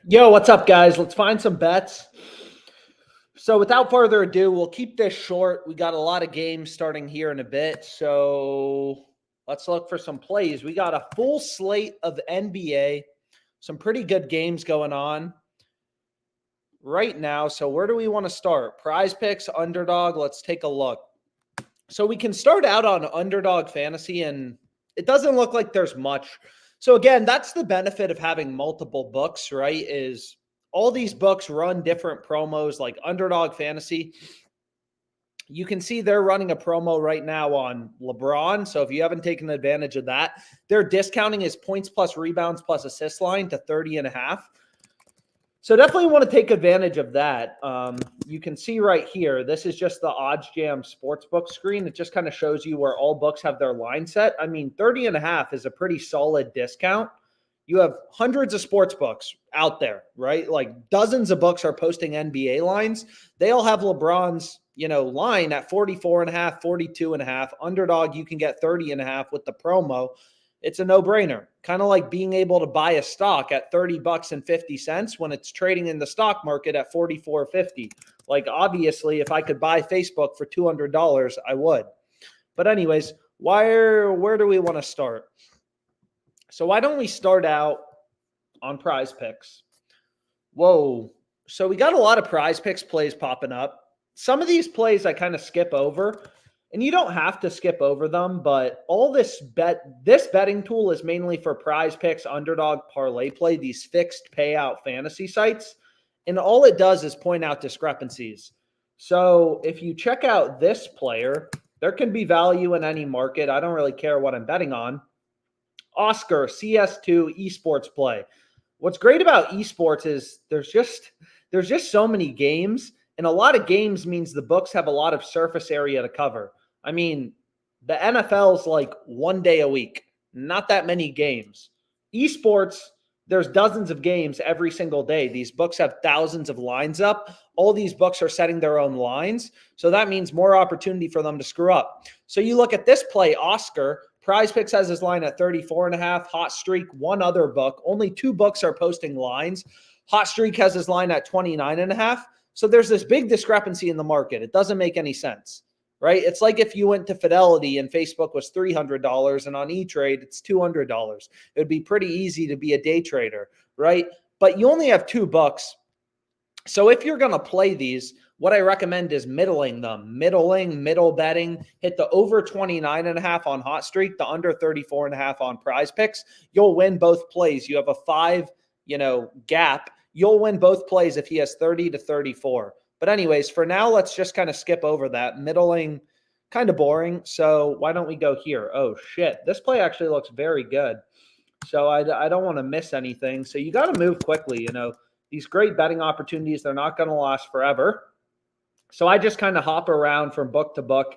Yo, what's up, guys? Let's find some bets. So without further ado, we'll keep this short. We got a lot of games starting here in a bit. So let's look for some plays. We got a full slate of NBA, some pretty good games going on right now. So where do we want to start? PrizePicks, Underdog. Let's take a look. So we can start out on Underdog Fantasy, and it doesn't look like there's much. So again, that's the benefit of having multiple books, right? Is all these books run different promos like Underdog Fantasy. You can see they're running a promo right now on LeBron. So if you haven't taken advantage of that, they're discounting his points plus rebounds plus assist line to 30.5. So definitely want to take advantage of that. You can see right here, this is just the OddsJam Sportsbook screen. It just kind of shows you where all books have their line set. I mean, 30.5 is a pretty solid discount. You have hundreds of sports books out there, right? Like dozens of books are posting NBA lines. They all have LeBron's, line at 44.5, 42.5. Underdog, you can get 30.5 with the promo. It's a no-brainer. Kind of like being able to buy a stock at $30.50 when it's trading in the stock market at $44.50. Like obviously, if I could buy Facebook for $200, I would. But anyways, where do we want to start? So why don't we start out on PrizePicks? Whoa. So we got a lot of PrizePicks plays popping up. Some of these plays I kind of skip over. And you don't have to skip over them, but all this betting tool is mainly for PrizePicks, Underdog, ParlayPlay, these fixed payout fantasy sites. And all it does is point out discrepancies. So if you check out this player, there can be value in any market. I don't really care what I'm betting on. Oscar, CS2, esports play. What's great about esports is there's just so many games. And a lot of games means the books have a lot of surface area to cover. I mean, the NFL's like one day a week, not that many games. Esports, there's dozens of games every single day. These books have thousands of lines up. All these books are setting their own lines. So that means more opportunity for them to screw up. So you look at this play, Oscar, PrizePicks has his line at 34.5, Hot Streak, one other book. Only two books are posting lines. Hot Streak has his line at 29.5. So there's this big discrepancy in the market. It doesn't make any sense. Right? It's like if you went to Fidelity and Facebook was $300 and on E-Trade it's $200. It would be pretty easy to be a day trader, right? But you only have two books. So if you're going to play these, what I recommend is middling them. Middle betting. Hit the over 29.5 on Hot Streak, the under 34.5 on PrizePicks. You'll win both plays. You have a 5, gap. You'll win both plays if he has 30 to 34. But anyways, for now, let's just kind of skip over that. Middling, kind of boring. So why don't we go here? Oh, shit. This play actually looks very good. So I don't want to miss anything. So you got to move quickly. These great betting opportunities, they're not going to last forever. So I just kind of hop around from book to book,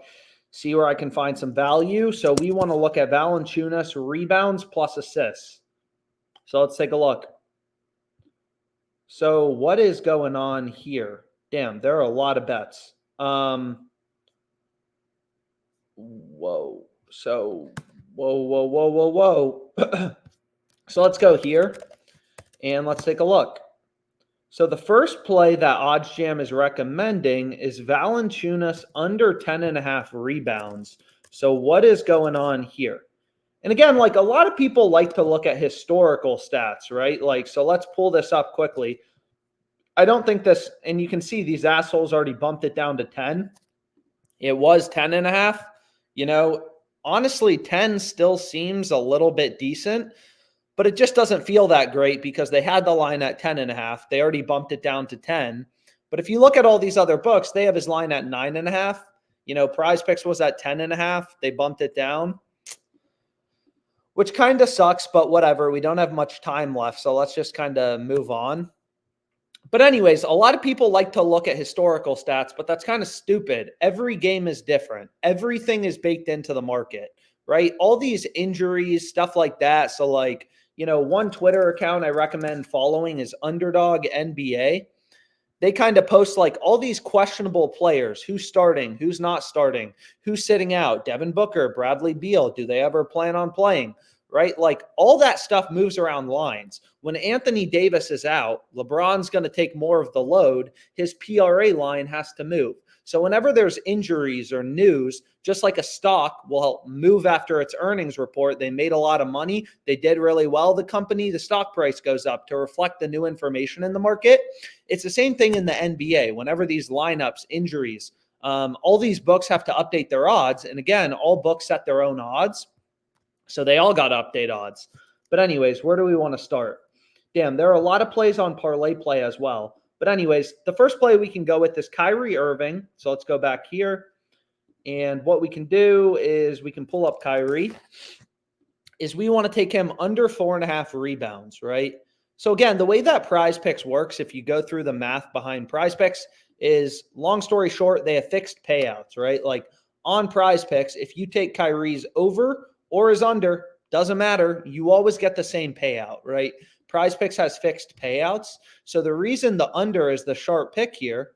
see where I can find some value. So we want to look at Valanciunas rebounds plus assists. So let's take a look. So what is going on here? Damn, there are a lot of bets. Whoa. So, whoa. So let's go here and let's take a look. So the first play that OddsJam is recommending is Valanciunas under 10.5 rebounds. So what is going on here? And again, like a lot of people like to look at historical stats, right? So let's pull this up quickly. I don't think this, and you can see these assholes already bumped it down to 10. It was 10.5. Honestly, 10 still seems a little bit decent, but it just doesn't feel that great because they had the line at 10.5. They already bumped it down to 10. But if you look at all these other books, they have his line at 9.5. PrizePicks was at 10.5. They bumped it down, which kind of sucks, but whatever. We don't have much time left, so let's just kind of move on. But anyways, a lot of people like to look at historical stats, but that's kind of stupid. Every game is different. Everything is baked into the market, right? All these injuries, stuff like that. So one Twitter account I recommend following is Underdog NBA. They kind of post all these questionable players, who's starting, who's not starting, who's sitting out, Devin Booker, Bradley Beal, do they ever plan on playing? right? Like all that stuff moves around lines. When Anthony Davis is out, LeBron's going to take more of the load. His PRA line has to move. So whenever there's injuries or news, just like a stock will move after its earnings report, they made a lot of money, they did really well, the stock price goes up to reflect the new information in the market. It's the same thing in the NBA. Whenever these lineups, injuries, all these books have to update their odds. And again, all books set their own odds. So they all got to update odds. But anyways, where do we want to start? Damn, there are a lot of plays on ParlayPlay as well. But anyways, the first play we can go with is Kyrie Irving. So let's go back here. And what we can do is we can pull up Kyrie. Is we want to take him under 4.5 rebounds, right? So again, the way that PrizePicks works, if you go through the math behind PrizePicks, is long story short, they have fixed payouts, right? Like on PrizePicks, if you take Kyrie's over or is under, doesn't matter. You always get the same payout, right? PrizePicks has fixed payouts. So the reason the under is the sharp pick here,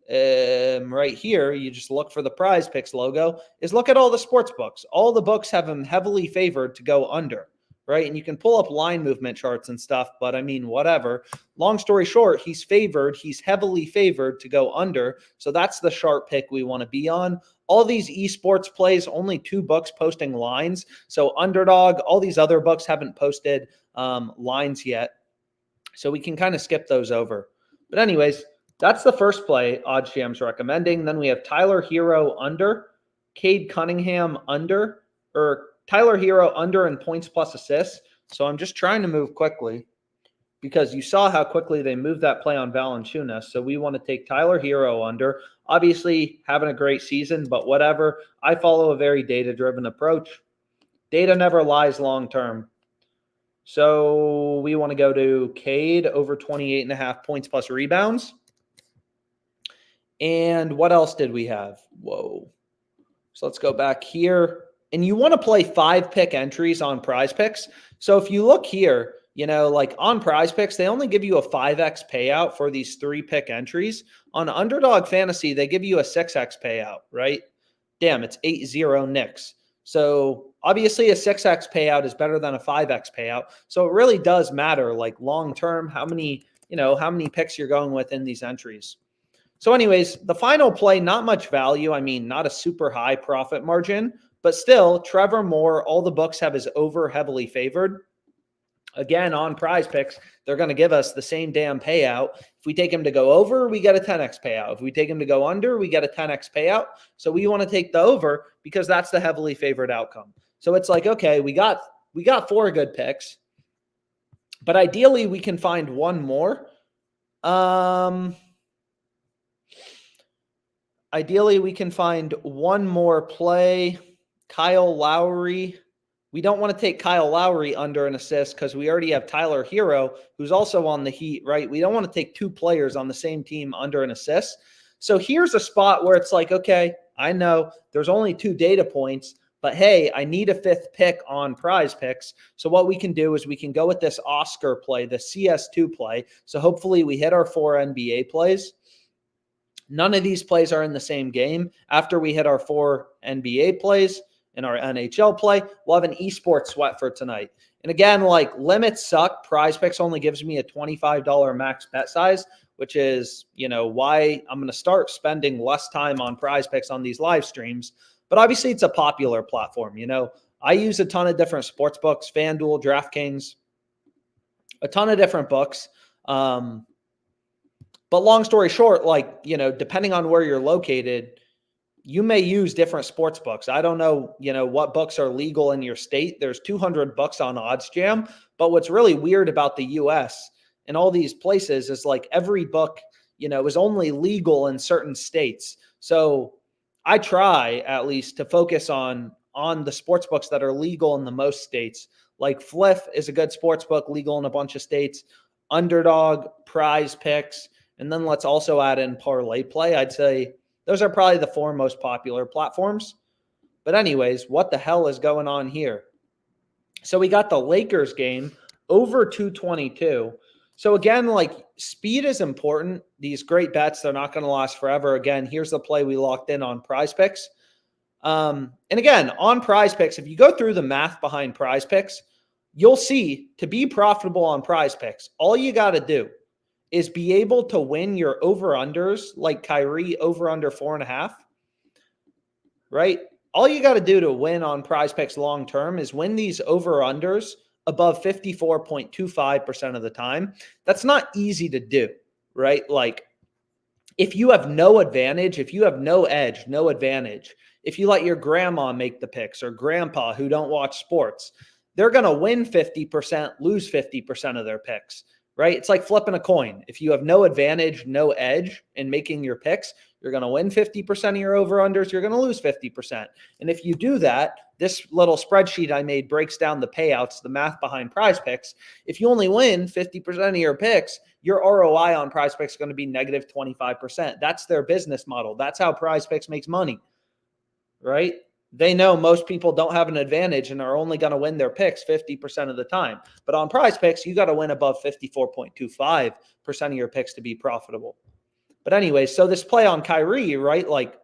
right here, you just look for the PrizePicks logo, is look at all the sports books. All the books have him heavily favored to go under, right? And you can pull up line movement charts and stuff, but I mean, whatever. Long story short, he's heavily favored to go under. So that's the sharp pick we want to be on. All these esports plays, only 2 books posting lines. So Underdog, all these other books haven't posted lines yet. So we can kind of skip those over. But anyways, that's the first play OddsJam's recommending. Then we have Tyler Hero under, Cade Cunningham under, or Tyler Hero under in points plus assists. So I'm just trying to move quickly because you saw how quickly they moved that play on Valanciunas. So we want to take Tyler Hero under. Obviously, having a great season, but whatever. I follow a very data-driven approach. Data never lies long-term. So we want to go to Cade over 28.5 points plus rebounds. And what else did we have? Whoa. So let's go back here. And you want to play 5-pick entries on PrizePicks. So if you look here, like on PrizePicks, they only give you a 5x payout for these 3-pick entries. On Underdog Fantasy, they give you a 6x payout, right? Damn, it's 8-0 Knicks. So obviously a 6x payout is better than a 5x payout. So it really does matter, like long-term, how many picks you're going with in these entries. So anyways, the final play, not much value. I mean, not a super high profit margin, but still, Trevor Moore, all the books have his over heavily favored. Again, on PrizePicks, they're going to give us the same damn payout. If we take him to go over, we get a 10x payout. If we take him to go under, we get a 10x payout. So we want to take the over because that's the heavily favored outcome. So it's like, okay, we got 4 good picks, but ideally we can find one more. Ideally we can find one more play. Kyle Lowry. We don't want to take Kyle Lowry under an assist because we already have Tyler Hero, who's also on the Heat, right? We don't want to take 2 players on the same team under an assist. So here's a spot where it's like, okay, I know there's only 2 data points, but hey, I need a 5th pick on PrizePicks. So what we can do is we can go with this Oscar play, the CS2 play. So hopefully we hit our 4 NBA plays. None of these plays are in the same game. After we hit our 4 NBA plays, in our NHL play, we'll have an esports sweat for tonight. And again, like limits suck. PrizePicks only gives me a $25 max bet size, which is, why I'm going to start spending less time on PrizePicks on these live streams. But obviously it's a popular platform. I use a ton of different sports books, FanDuel, DraftKings, a ton of different books. But long story short, depending on where you're located, you may use different sports books. I don't know, what books are legal in your state. There's 200 books on OddsJam. But what's really weird about the US and all these places is like every book, is only legal in certain states. So I try at least to focus on the sports books that are legal in the most states. Like Fliff is a good sports book, legal in a bunch of states. Underdog, PrizePicks, and then let's also add in ParlayPlay. I'd say those are probably the 4 most popular platforms. But anyways, what the hell is going on here? So we got the Lakers game over 222. So again, speed is important. These great bets, they're not going to last forever. Again, here's the play we locked in on PrizePicks. And again, on PrizePicks, if you go through the math behind PrizePicks, you'll see to be profitable on PrizePicks, all you got to do is be able to win your over-unders like Kyrie over under 4.5, right? All you got to do to win on PrizePicks long-term is win these over-unders above 54.25% of the time. That's not easy to do, right? Like if you have no advantage, if you have no edge, no advantage, if you let your grandma make the picks or grandpa who don't watch sports, they're going to win 50%, lose 50% of their picks, right? It's like flipping a coin. If you have no advantage, no edge in making your picks, you're going to win 50% of your over-unders, you're going to lose 50%. And if you do that, this little spreadsheet I made breaks down the payouts, the math behind PrizePicks. If you only win 50% of your picks, your ROI on PrizePicks is going to be negative 25%. That's their business model. That's how PrizePicks makes money, right? They know most people don't have an advantage and are only going to win their picks 50% of the time. But on PrizePicks, you got to win above 54.25% of your picks to be profitable. But anyway, so this play on Kyrie, right? Like,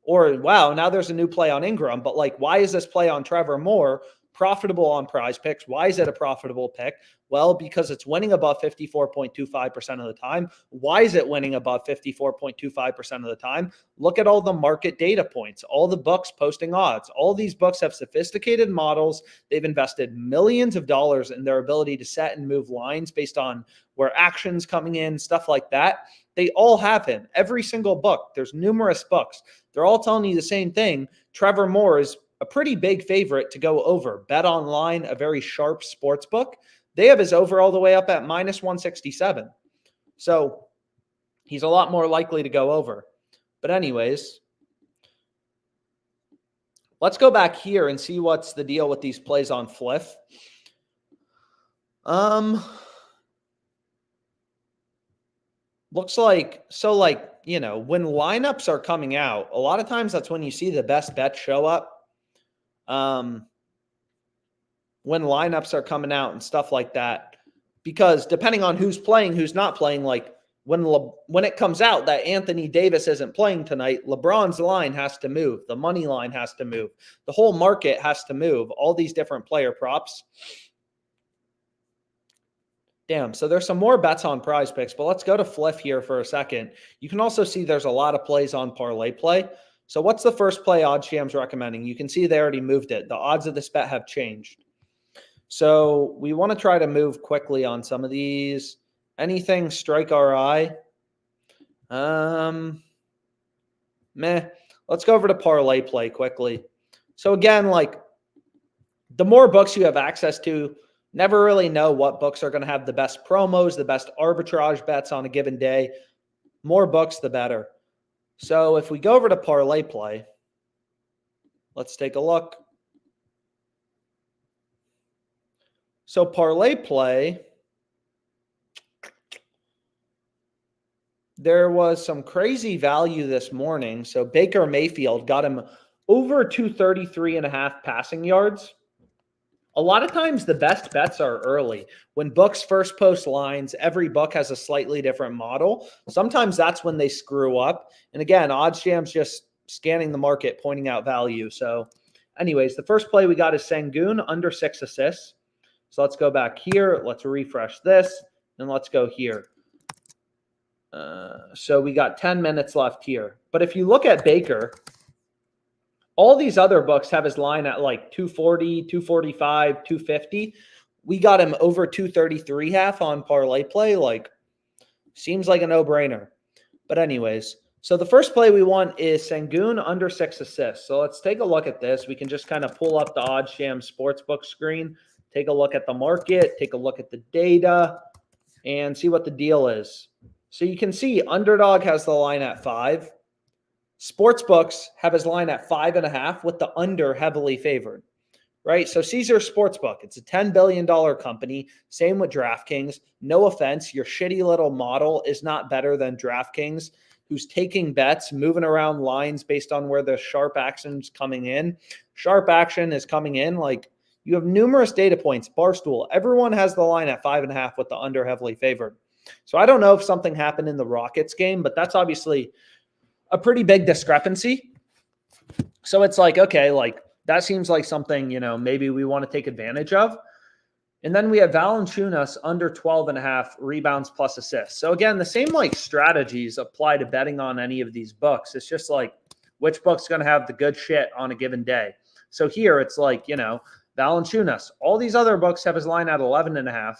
or wow, now there's a new play on Ingram. But like, why is this play on Trevor Moore profitable on PrizePicks? Why is it a profitable pick? Well, because it's winning above 54.25% of the time. Why is it winning above 54.25% of the time? Look at all the market data points, all the books posting odds. All these books have sophisticated models. They've invested millions of dollars in their ability to set and move lines based on where action's coming in, stuff like that. They all have him. Every single book. There's numerous books. They're all telling you the same thing. Trevor Moore is a pretty big favorite to go over. Bet Online, a very sharp sports book, they have his over all the way up at minus 167. So he's a lot more likely to go over. But anyways, let's go back here and see what's the deal with these plays on Fliff. Looks like, so like, you know, when lineups are coming out, a lot of times that's when you see the best bets show up. When lineups are coming out and stuff like that, because depending on who's playing, who's not playing, like when it comes out that Anthony Davis isn't playing tonight, LeBron's line has to move. The money line has to move. The whole market has to move. All these different player props. Damn, so there's some more bets on PrizePicks, but let's go to Fliff here for a second. You can also see there's a lot of plays on ParlayPlay. So what's the first play OddsJam's recommending? You can see they already moved it. The odds of this bet have changed. So we want to try to move quickly on some of these. Anything strike our eye? Let's go over to ParlayPlay quickly. So again, like the more books you have access to, never really know what books are going to have the best promos, the best arbitrage bets on a given day. More books, the better. So if we go over to ParlayPlay, let's take a look. So ParlayPlay, there was some crazy value this morning. So Baker Mayfield got him over 233.5 passing yards. A lot of times the best bets are early. When books first post lines, every book has a slightly different model. Sometimes that's when they screw up. And again, OddsJam's just scanning the market, pointing out value. So anyways, the first play we got is Sengun under 6 assists. So let's go back here. Let's refresh this. And let's go here. So we got 10 minutes left here. But if you look at Baker, all these other books have his line at like 240, 245, 250. We got him over 233.5 on ParlayPlay. Like, seems like a no-brainer. But anyways, so the first play we want is Sengun under 6 assists. So let's take a look at this. We can just kind of pull up the OddsJam Sportsbook screen, take a look at the market, take a look at the data, and see what the deal is. So you can see Underdog has the line at 5. Sportsbooks have his line at 5.5 with the under heavily favored, right? So Caesar Sportsbook, it's a $10 billion company. Same with DraftKings. No offense, your shitty little model is not better than DraftKings, who's taking bets, moving around lines based on where the sharp action's coming in. Sharp action is coming in. Like, you have numerous data points. Barstool, everyone has the line at 5.5 with the under heavily favored. So I don't know if something happened in the Rockets game, but that's obviously a pretty big discrepancy. So it's like, okay, like that seems like something, maybe we want to take advantage of. And then we have Valanciunas under 12.5 rebounds plus assists. So again, the same like strategies apply to betting on any of these books. It's just like which book's going to have the good shit on a given day. So here it's like, Valanciunas. All these other books have his line at 11.5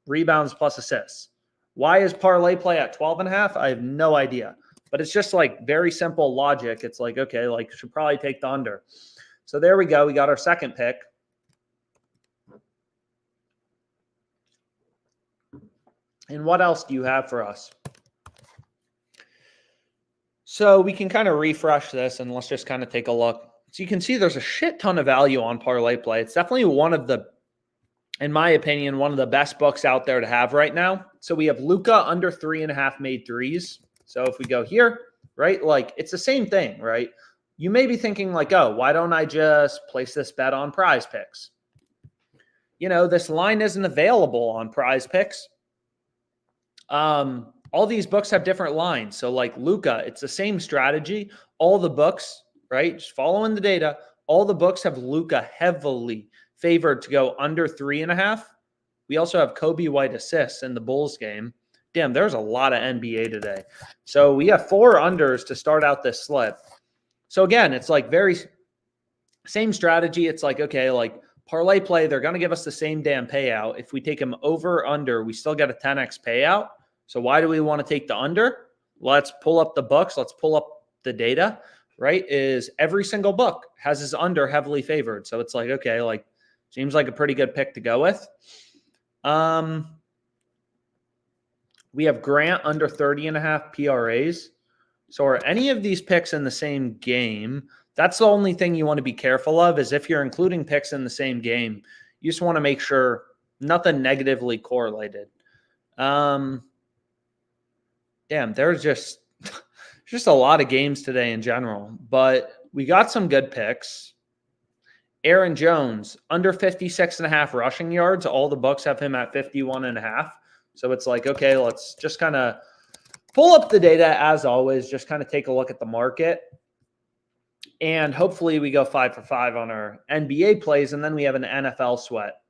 rebounds plus assists. Why is ParlayPlay at 12.5? I have no idea. But it's just like very simple logic. It's like, okay, like should probably take the under. So there we go. We got our second pick. And what else do you have for us? So we can kind of refresh this and let's just kind of take a look. So you can see there's a shit ton of value on ParlayPlay. It's definitely one of the, in my opinion, one of the best books out there to have right now. So we have Luka under 3.5 made threes. So if we go here, right, like it's the same thing, right? You may be thinking like, oh, why don't I just place this bet on PrizePicks? This line isn't available on PrizePicks. All these books have different lines. So like Luka, it's the same strategy. All the books, right? Just following the data. All the books have Luka heavily favored to go under 3.5. We also have Kobe White assists in the Bulls game. Damn, there's a lot of NBA today. So we have 4 unders to start out this slip. So again, it's like very same strategy. It's like, okay, like ParlayPlay, they're going to give us the same damn payout. If we take them over or under, we still get a 10x payout. So why do we want to take the under? Let's pull up the books. Let's pull up the data, right? Is every single book has his under heavily favored. So it's like, okay, like seems like a pretty good pick to go with. We have Grant under 30.5 PRAs. So are any of these picks in the same game? That's the only thing you want to be careful of is if you're including picks in the same game, you just want to make sure nothing negatively correlated. Damn, there's just a lot of games today in general, but we got some good picks. Aaron Jones under 56.5 rushing yards. All the books have him at 51.5. So it's like, okay, let's just kind of pull up the data as always, just kind of take a look at the market. And hopefully we go 5 for 5 on our NBA plays, and then we have an NFL sweat.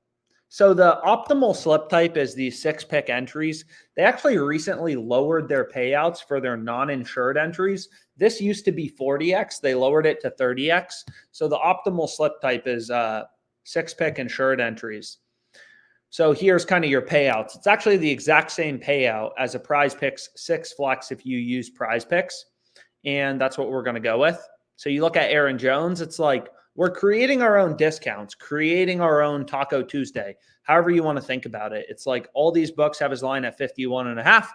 So the optimal slip type is these 6-pick entries. They actually recently lowered their payouts for their non-insured entries. This used to be 40x. They lowered it to 30x. So the optimal slip type is 6-pick insured entries. So here's kind of your payouts. It's actually the exact same payout as a PrizePicks 6 flex if you use PrizePicks. And that's what we're going to go with. So you look at Aaron Jones, it's like we're creating our own discounts, creating our own Taco Tuesday, however you want to think about it. It's like all these books have his line at 51.5.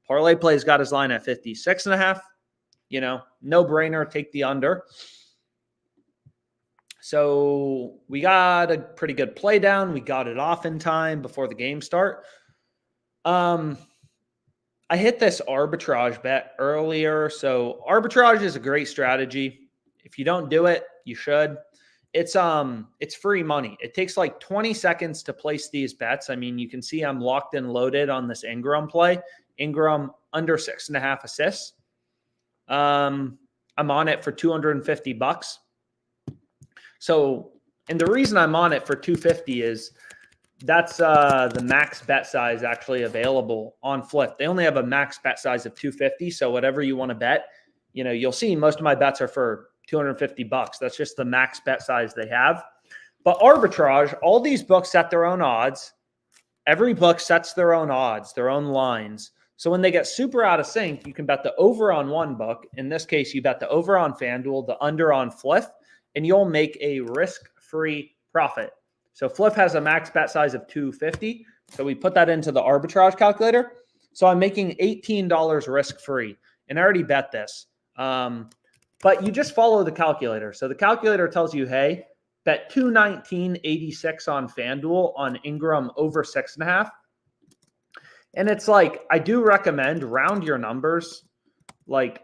ParlayPlay's got his line at 56.5. No brainer, take the under. So we got a pretty good play down. We got it off in time before the game start. I hit this arbitrage bet earlier. So arbitrage is a great strategy. If you don't do it, you should. It's free money. It takes like 20 seconds to place these bets. I mean, you can see I'm locked and loaded on this Ingram play. Ingram under 6.5 assists. I'm on it for $250. So, and the reason I'm on it for $250 is that's the max bet size actually available on Flip. They only have a max bet size of $250. So whatever you want to bet, you'll see most of my bets are for $250. That's just the max bet size they have. But arbitrage, all these books set their own odds. Every book sets their own odds, their own lines. So when they get super out of sync, you can bet the over on one book. In this case, you bet the over on FanDuel, the under on Flip, and you'll make a risk-free profit. So Flip has a max bet size of $250. So we put that into the arbitrage calculator. So I'm making $18 risk-free. And I already bet this. But you just follow the calculator. So the calculator tells you, hey, bet $219.86 on FanDuel on Ingram over 6.5. And it's like, I do recommend round your numbers. Like,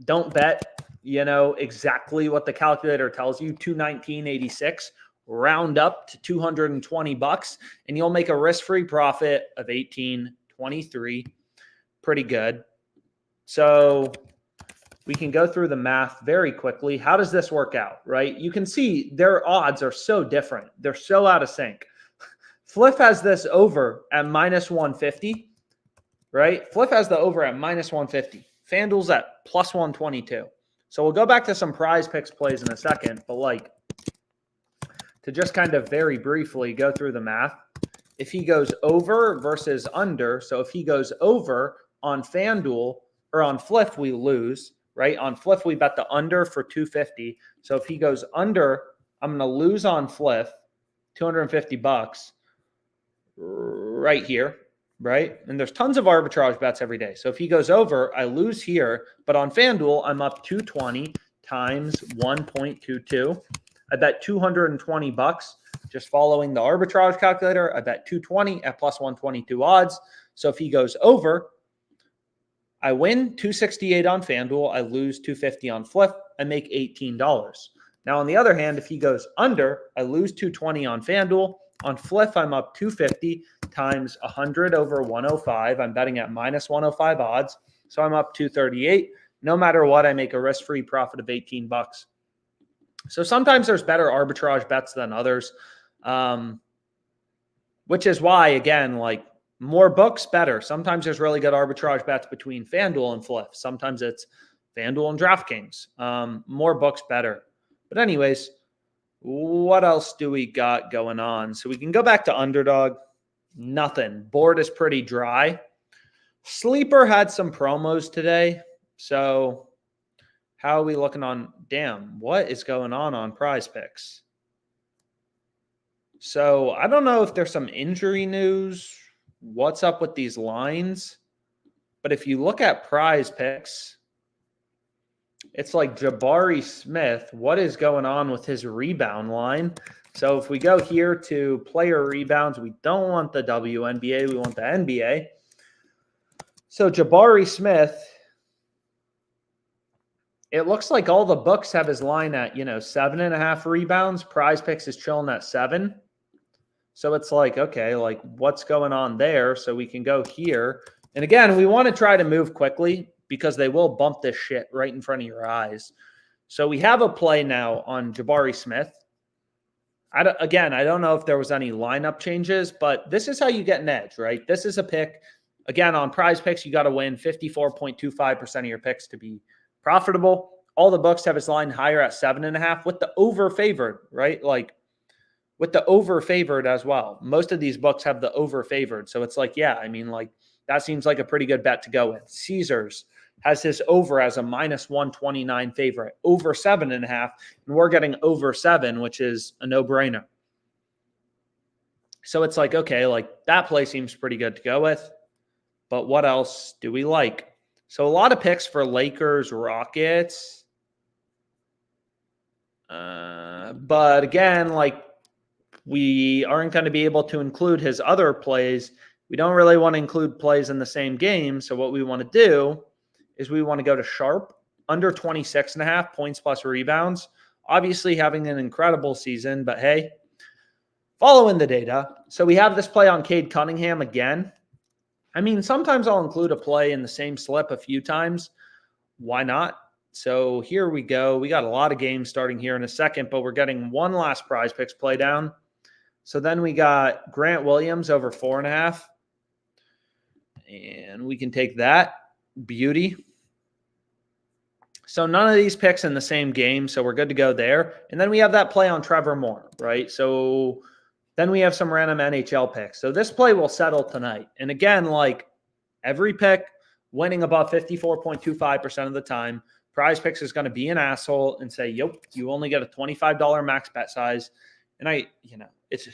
don't bet, exactly what the calculator tells you, $219.86. Round up to $220 and you'll make a risk-free profit of $18.23. Pretty good. So we can go through the math very quickly. How does this work out, right? You can see their odds are so different. They're so out of sync. Fliff has this over at minus 150, right? Fliff has the over at minus 150. FanDuel's at plus 122. So we'll go back to some PrizePicks plays in a second, but like to just kind of very briefly go through the math. If he goes over versus under, so if he goes over on FanDuel or on Fliff, we lose, right? On Fliff, we bet the under for 250. So if he goes under, I'm going to lose on Fliff, $250 right here, right? And there's tons of arbitrage bets every day. So if he goes over, I lose here, but on FanDuel, I'm up 220 times 1.22. I bet $220 just following the arbitrage calculator. I bet 220 at plus 122 odds. So if he goes over, I win 268 on FanDuel. I lose 250 on Fliff. I make $18. Now, on the other hand, if he goes under, I lose 220 on FanDuel. On Fliff, I'm up 250 times 100 over 105. I'm betting at minus 105 odds. So I'm up 238. No matter what, I make a risk-free profit of $18. So sometimes there's better arbitrage bets than others, which is why, again, like more books, better. Sometimes there's really good arbitrage bets between FanDuel and Fliff. Sometimes it's FanDuel and DraftKings. More books, better. But anyways, what else do we got going on? So we can go back to Underdog. Nothing. Board is pretty dry. Sleeper had some promos today. So how are we looking on? Damn, what is going on PrizePicks? So I don't know if there's some injury news. What's up with these lines? But if you look at PrizePicks, it's like Jabari Smith. What is going on with his rebound line? So if we go here to player rebounds, we don't want the WNBA. We want the NBA. So Jabari Smith, it looks like all the books have his line at, 7.5 rebounds. PrizePicks is chilling at 7. So it's like, okay, like what's going on there? So we can go here. And again, we want to try to move quickly because they will bump this shit right in front of your eyes. So we have a play now on Jabari Smith. I don't know if there was any lineup changes, but this is how you get an edge, right? This is a pick. Again, on PrizePicks, you got to win 54.25% of your picks to be profitable. All the books have his line higher at 7.5 with the over favored, right? Like with the over favored as well. Most of these books have the over favored. So it's like, yeah, I mean, like that seems like a pretty good bet to go with. Caesars has his over as a minus 129 favorite, over 7.5. And we're getting over 7, which is a no-brainer. So it's like, okay, like that play seems pretty good to go with. But what else do we like? So a lot of picks for Lakers, Rockets. But again, like we aren't going to be able to include his other plays. We don't really want to include plays in the same game. So what we want to do is we want to go to Sharp, under 26.5 points plus rebounds. Obviously having an incredible season, but hey, following the data. So we have this play on Cade Cunningham again. I mean, sometimes I'll include a play in the same slip a few times. Why not? So here we go. We got a lot of games starting here in a second, but we're getting one last PrizePicks play down. So then we got Grant Williams over 4.5. And we can take that. Beauty. So none of these picks in the same game, so we're good to go there. And then we have that play on Trevor Moore, right? So then we have some random NHL picks. So this play will settle tonight. And again, like every pick, winning above 54.25% of the time, PrizePicks is going to be an asshole and say, yep, you only get a $25 max bet size. And it's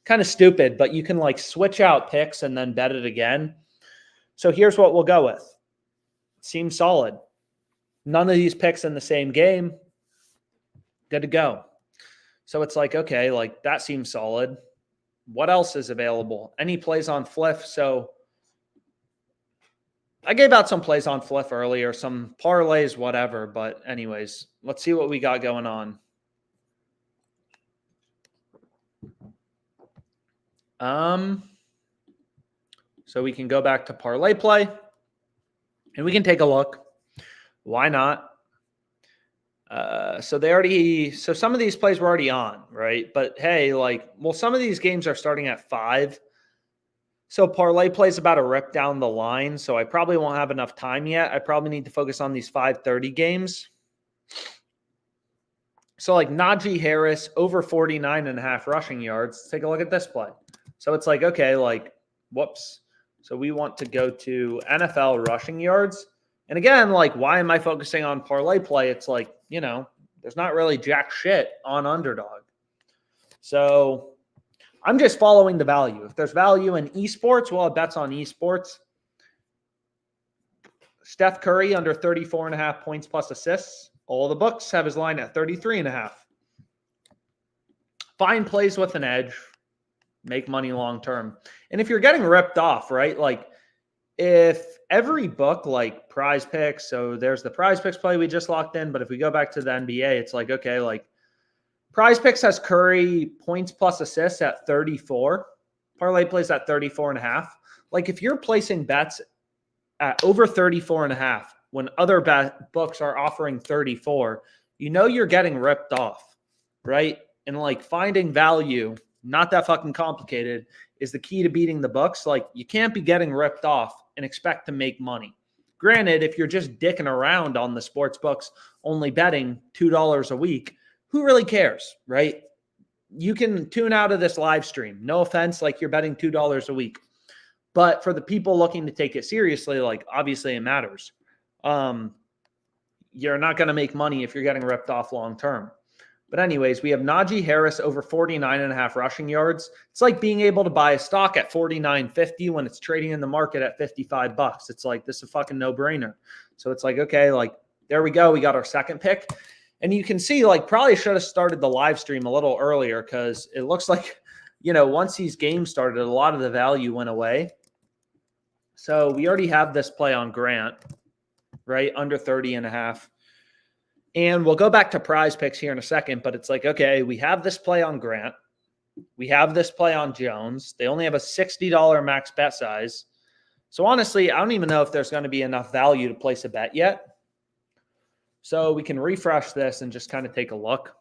kind of stupid, but you can like switch out picks and then bet it again. So here's what we'll go with. Seems solid. None of these picks in the same game. Good to go. So it's like, okay, like that seems solid. What else is available? Any plays on Fliff? So I gave out some plays on Fliff earlier, some parlays, whatever. But anyways, let's see what we got going on. So we can go back to ParlayPlay and we can take a look. Why not? So some of these plays were already on, right? But hey, some of these games are starting at 5. So parlay plays about to rip down the line. So I probably won't have enough time yet. I probably need to focus on these 5:30 games. So Najee Harris over 49.5 rushing yards. Let's take a look at this play. So it's okay, whoops. So we want to go to NFL rushing yards. And again, why am I focusing on parlay play? It's there's not really jack shit on Underdog. So I'm just following the value. If there's value in esports, well, it bets on esports. Steph Curry under 34.5 points plus assists. All the books have his line at 33.5. Find plays with an edge. Make money long term. And if you're getting ripped off, right? If every book PrizePicks, so there's the PrizePicks play we just locked in, but if we go back to the NBA, it's PrizePicks has Curry points plus assists at 34. Parlay plays at 34.5. If you're placing bets at over 34.5 when other books are offering 34, you're getting ripped off, right? And finding value, not that fucking complicated, is the key to beating the books. You can't be getting ripped off and expect to make money. Granted, if you're just dicking around on the sports books, only betting $2 a week, who really cares, right? You can tune out of this live stream. No offense, you're betting $2 a week. But for the people looking to take it seriously, obviously it matters. You're not going to make money if you're getting ripped off long term. But anyways, we have Najee Harris over 49.5 rushing yards. It's like being able to buy a stock at $49.50 when it's trading in the market at $55. It's this is a fucking no-brainer. So it's okay, there we go. We got our second pick. And you can see, probably should have started the live stream a little earlier because it looks like, once these games started, a lot of the value went away. So we already have this play on Grant, right? Under 30.5. And we'll go back to PrizePicks here in a second, but it's okay, we have this play on Grant. We have this play on Jones. They only have a $60 max bet size. So honestly, I don't even know if there's going to be enough value to place a bet yet. So we can refresh this and just kind of take a look.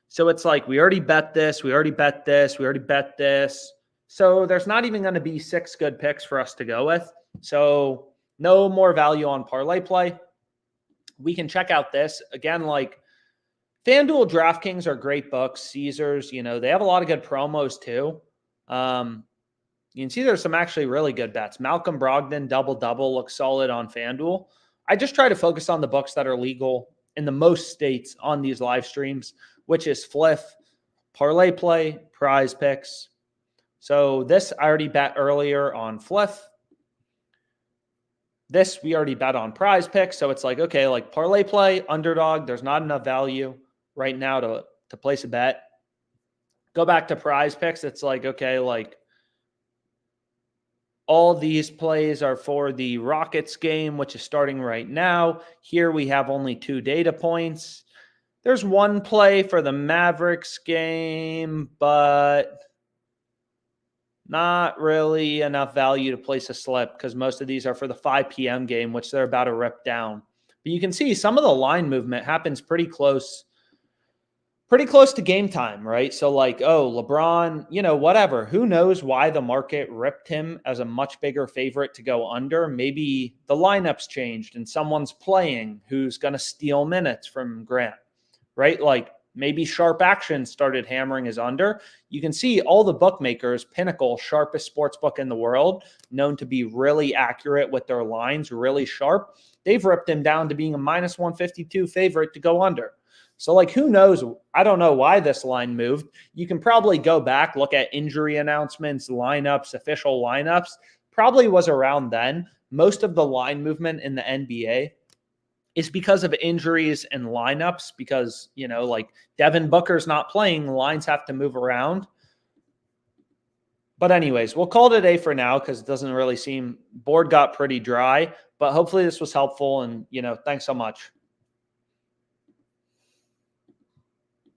So it's we already bet this. We already bet this. We already bet this. So there's not even going to be 6 good picks for us to go with. So no more value on parlay play. We can check out this. Again, FanDuel, DraftKings are great books. Caesars, they have a lot of good promos too. You can see there's some actually really good bets. Malcolm Brogdon, double-double, looks solid on FanDuel. I just try to focus on the books that are legal in the most states on these live streams, which is Fliff, ParlayPlay, PrizePicks. So this I already bet earlier on Fliff. This we already bet on PrizePicks. So it's okay, ParlayPlay, Underdog, there's not enough value right now to place a bet. Go back to PrizePicks. It's okay, all these plays are for the Rockets game, which is starting right now. Here we have only 2 data points. There's one play for the Mavericks game, but not really enough value to place a slip because most of these are for the 5 p.m. game, which they're about to rip down. But you can see some of the line movement happens pretty close to game time, right? So LeBron, whatever. Who knows why the market ripped him as a much bigger favorite to go under? Maybe the lineups changed and someone's playing who's going to steal minutes from Grant, right? Maybe Sharp Action started hammering his under. You can see all the bookmakers, Pinnacle, sharpest sports book in the world, known to be really accurate with their lines, really sharp. They've ripped him down to being a minus 152 favorite to go under. So who knows? I don't know why this line moved. You can probably go back, look at injury announcements, lineups, official lineups. Probably was around then. Most of the line movement in the NBA is because of injuries and lineups because, Devin Booker's not playing, lines have to move around. But anyways, we'll call it a day for now because it doesn't really seem, board got pretty dry, but hopefully this was helpful and, thanks so much.